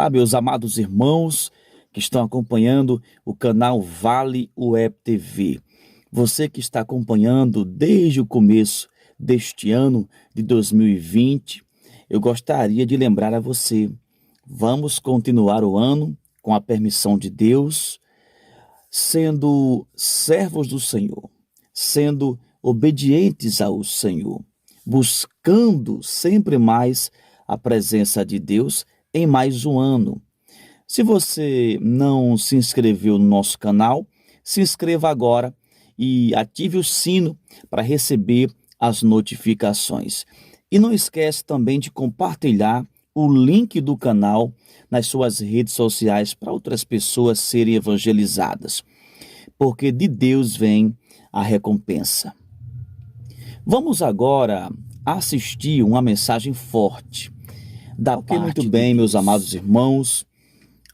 Olá, meus amados irmãos que estão acompanhando o canal Vale Web TV. Você que está acompanhando desde o começo deste ano de 2020, eu gostaria de lembrar a você, vamos continuar o ano com a permissão de Deus, sendo servos do Senhor, sendo obedientes ao Senhor, buscando sempre mais a presença de Deus em mais um ano. Se você não se inscreveu no nosso canal, se inscreva agora e ative o sino para receber as notificações. E não esquece também de compartilhar o link do canal nas suas redes sociais para outras pessoas serem evangelizadas, porque de Deus vem a recompensa. Vamos agora assistir uma mensagem forte da parte muito bem, meus amados irmãos.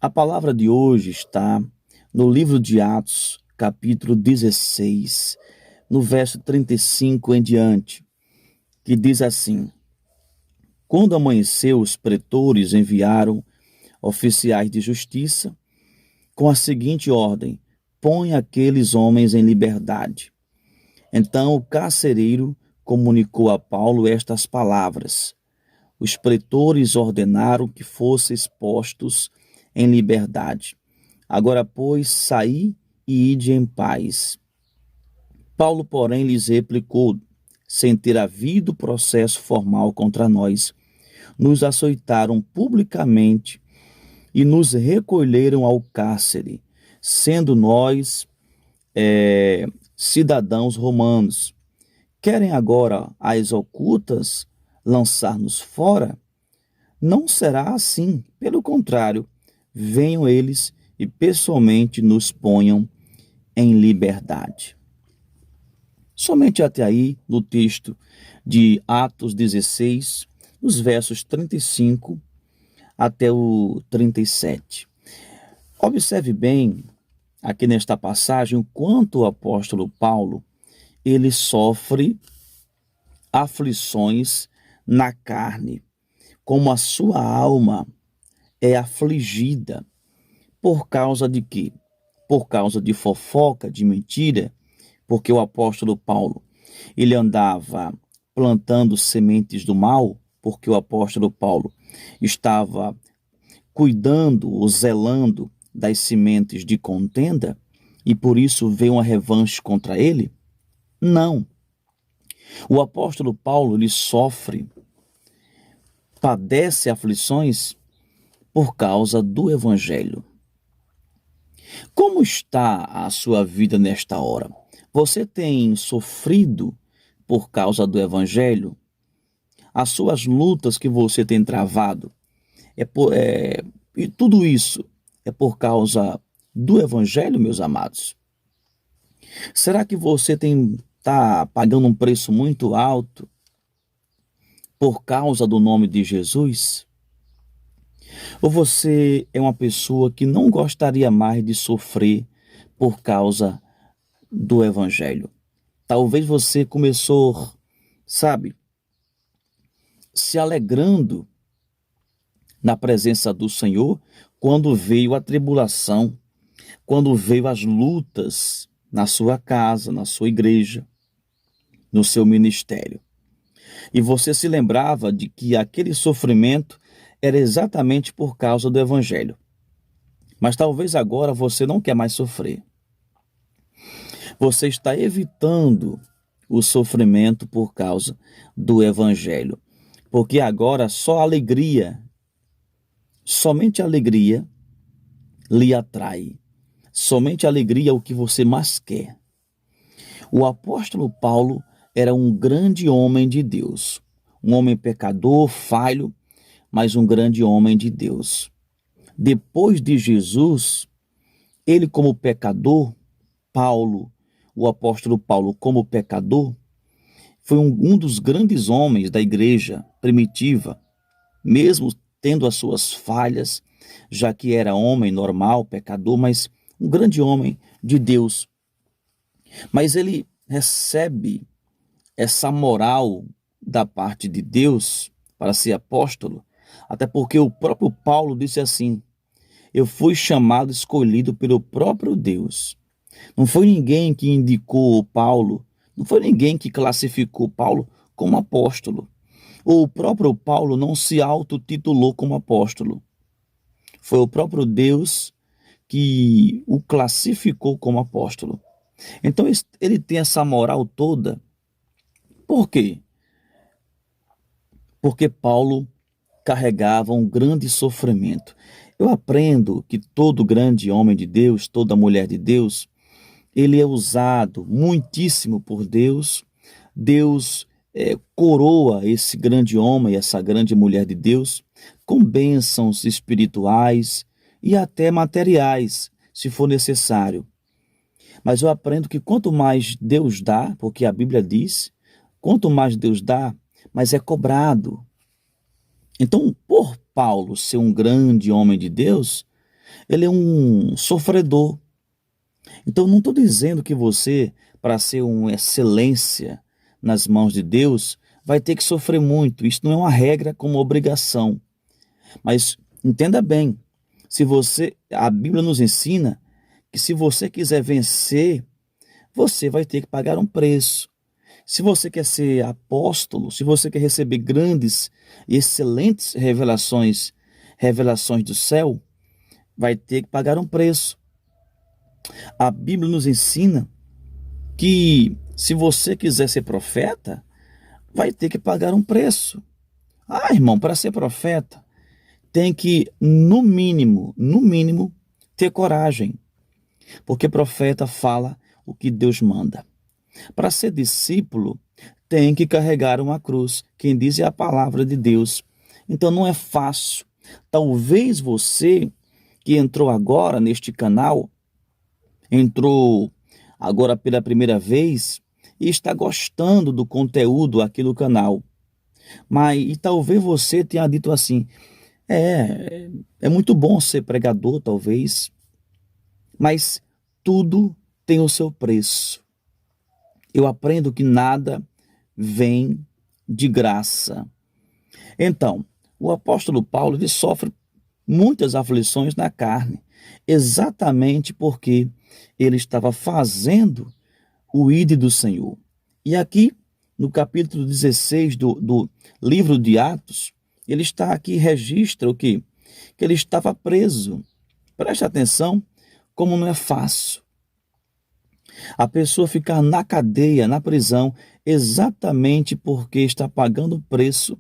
A palavra de hoje está no livro de Atos, capítulo 16, no verso 35 em diante, que diz assim: Quando amanheceu, os pretores enviaram oficiais de justiça com a seguinte ordem: põe aqueles homens em liberdade. Então o carcereiro comunicou a Paulo estas palavras: Os pretores ordenaram que fossem expostos em liberdade. Agora, pois, saí e ide em paz. Paulo, porém, lhes replicou, sem ter havido processo formal contra nós, nos açoitaram publicamente e nos recolheram ao cárcere, sendo nós cidadãos romanos. Querem agora, às ocultas, lançar-nos fora? Não será assim, pelo contrário, venham eles e pessoalmente nos ponham em liberdade. Somente até aí, no texto de Atos 16, nos versos 35 até o 37. Observe bem, aqui nesta passagem, o quanto o apóstolo Paulo, ele sofre aflições na carne, como a sua alma é afligida. Por causa de quê? Por causa de fofoca, de mentira, porque o apóstolo Paulo, ele andava plantando sementes do mal, porque o apóstolo Paulo estava cuidando ou zelando das sementes de contenda, e por isso veio uma revanche contra ele? Não. O apóstolo Paulo, ele sofre, padece aflições por causa do evangelho. Como está a sua vida nesta hora? Você tem sofrido por causa do evangelho? As suas lutas que você tem travado, e tudo isso é por causa do evangelho, meus amados? Será que você está pagando um preço muito alto por causa do nome de Jesus? Ou você é uma pessoa que não gostaria mais de sofrer por causa do evangelho? Talvez você começou, se alegrando na presença do Senhor quando veio a tribulação, quando veio as lutas na sua casa, na sua igreja, no seu ministério. E você se lembrava de que aquele sofrimento era exatamente por causa do evangelho. Mas talvez agora você não quer mais sofrer. Você está evitando o sofrimento por causa do evangelho. Porque agora só alegria, somente alegria lhe atrai. Somente alegria é o que você mais quer. O apóstolo Paulo era um grande homem de Deus. Um homem pecador, falho, mas um grande homem de Deus. Depois de Jesus, ele como pecador, o apóstolo Paulo como pecador, foi um dos grandes homens da igreja primitiva, mesmo tendo as suas falhas, já que era homem normal, pecador, mas um grande homem de Deus. Mas ele recebe essa moral da parte de Deus para ser apóstolo, Até porque o próprio Paulo disse assim: eu fui chamado, escolhido pelo próprio Deus. Não foi ninguém que indicou Paulo, não foi ninguém que classificou Paulo como apóstolo. Ou o próprio Paulo não se autotitulou como apóstolo. Foi o próprio Deus que o classificou como apóstolo. Então ele tem essa moral toda. Por quê? Porque Paulo carregava um grande sofrimento. Eu aprendo que todo grande homem de Deus, toda mulher de Deus, ele é usado muitíssimo por Deus. Deus coroa esse grande homem, essa grande mulher de Deus, com bênçãos espirituais e até materiais, se for necessário. Mas eu aprendo que quanto mais Deus dá, porque a Bíblia diz, quanto mais Deus dá, mais é cobrado. Então, por Paulo ser um grande homem de Deus, ele é um sofredor. Então, não estou dizendo que você, para ser uma excelência nas mãos de Deus, vai ter que sofrer muito. Isso não é uma regra como obrigação. Mas entenda bem, a Bíblia nos ensina que se você quiser vencer, você vai ter que pagar um preço. Se você quer ser apóstolo, se você quer receber grandes e excelentes revelações do céu, vai ter que pagar um preço. A Bíblia nos ensina que se você quiser ser profeta, vai ter que pagar um preço. Ah, irmão, para ser profeta, tem que, no mínimo, ter coragem. Porque profeta fala o que Deus manda. Para ser discípulo, tem que carregar uma cruz. Quem diz é a palavra de Deus. Então não é fácil. Talvez você que entrou agora neste canal, entrou agora pela primeira vez e está gostando do conteúdo aqui no canal. E talvez você tenha dito assim: é muito bom ser pregador, talvez, mas tudo tem o seu preço. Eu aprendo que nada vem de graça. Então, o apóstolo Paulo ele sofre muitas aflições na carne, exatamente porque ele estava fazendo o ID do Senhor. E aqui, no capítulo 16 do livro de Atos, ele está aqui, registra o quê? Que ele estava preso. Preste atenção como não é fácil a pessoa ficar na cadeia, na prisão, exatamente porque está pagando o preço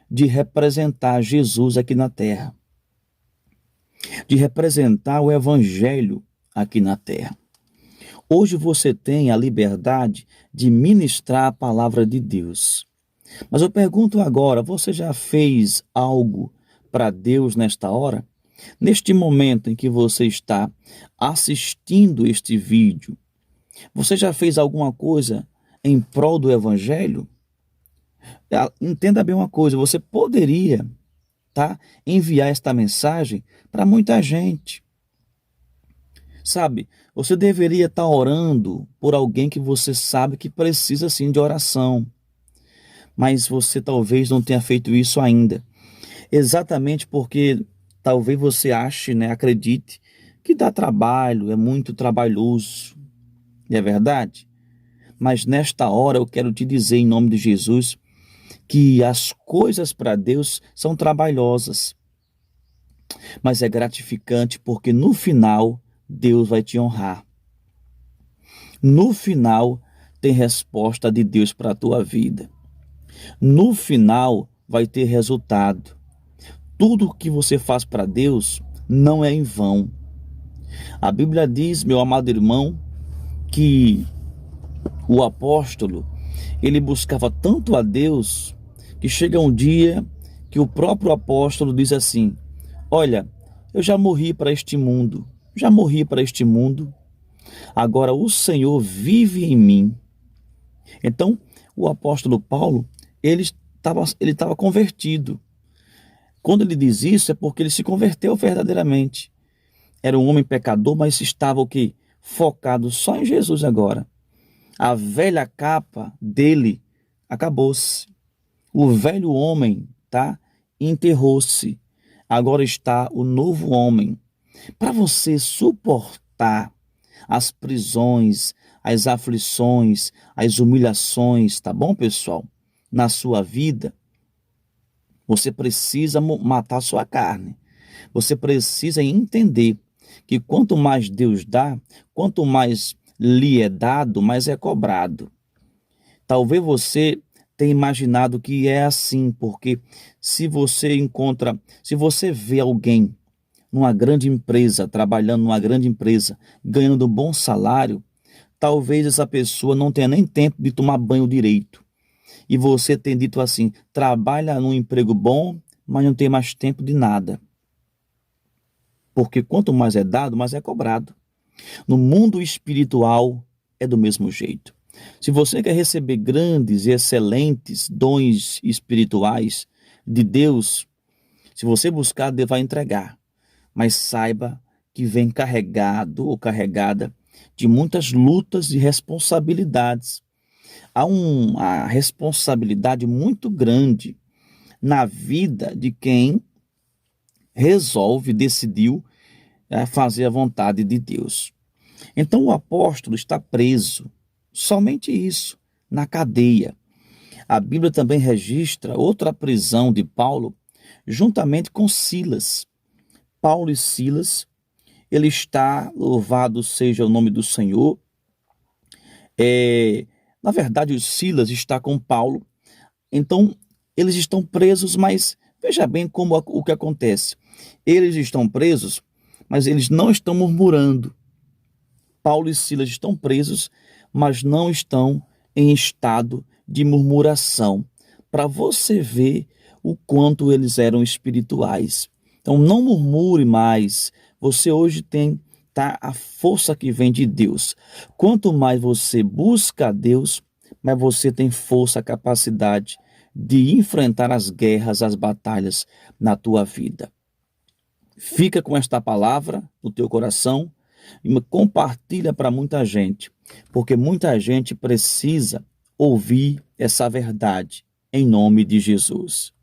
de representar Jesus aqui na terra, de representar o evangelho aqui na terra. Hoje você tem a liberdade de ministrar a palavra de Deus. Mas eu pergunto agora, você já fez algo para Deus nesta hora? Neste momento em que você está assistindo este vídeo, você já fez alguma coisa em prol do evangelho? Entenda bem uma coisa, você poderia enviar esta mensagem para muita gente. Sabe, você deveria estar orando por alguém que você sabe que precisa sim de oração. Mas você talvez não tenha feito isso ainda. Exatamente porque talvez você ache, acredite, que dá trabalho, é muito trabalhoso. É verdade? Mas nesta hora eu quero te dizer em nome de Jesus que as coisas para Deus são trabalhosas. Mas é gratificante porque no final Deus vai te honrar. No final tem resposta de Deus para a tua vida. No final vai ter resultado. Tudo que você faz para Deus não é em vão. A Bíblia diz, meu amado irmão, que o apóstolo, ele buscava tanto a Deus, que chega um dia que o próprio apóstolo diz assim: olha, eu já morri para este mundo, agora o Senhor vive em mim. Então, o apóstolo Paulo, ele estava convertido. Quando ele diz isso, é porque ele se converteu verdadeiramente. Era um homem pecador, mas estava o quê? Focado só em Jesus agora. A velha capa dele acabou-se. O velho homem, enterrou-se. Agora está o novo homem. Para você suportar as prisões, as aflições, as humilhações, tá bom, pessoal? Na sua vida, você precisa matar sua carne. Você precisa entender que quanto mais Deus dá, quanto mais lhe é dado, mais é cobrado. Talvez você tenha imaginado que é assim, porque se você vê alguém numa grande empresa, trabalhando numa grande empresa, ganhando um bom salário, talvez essa pessoa não tenha nem tempo de tomar banho direito. E você tem dito assim, trabalha num emprego bom, mas não tem mais tempo de nada. Porque quanto mais é dado, mais é cobrado. No mundo espiritual é do mesmo jeito. Se você quer receber grandes e excelentes dons espirituais de Deus, se você buscar, Deus vai entregar. Mas saiba que vem carregado ou carregada de muitas lutas e responsabilidades. Há uma responsabilidade muito grande na vida de quem decidiu fazer a vontade de Deus. Então o apóstolo está preso, somente isso, na cadeia. A Bíblia também registra outra prisão de Paulo, juntamente com Silas. Paulo e Silas, ele está, louvado seja o nome do Senhor. Na verdade, o Silas está com Paulo, então eles estão presos, mas veja bem o que acontece. Eles estão presos, mas eles não estão murmurando. Paulo e Silas estão presos, mas não estão em estado de murmuração, para você ver o quanto eles eram espirituais. Então não murmure mais, você hoje tem a força que vem de Deus. Quanto mais você busca a Deus, mais você tem força, capacidade de enfrentar as guerras, as batalhas na tua vida. Fica com esta palavra no teu coração e compartilha para muita gente, porque muita gente precisa ouvir essa verdade, em nome de Jesus.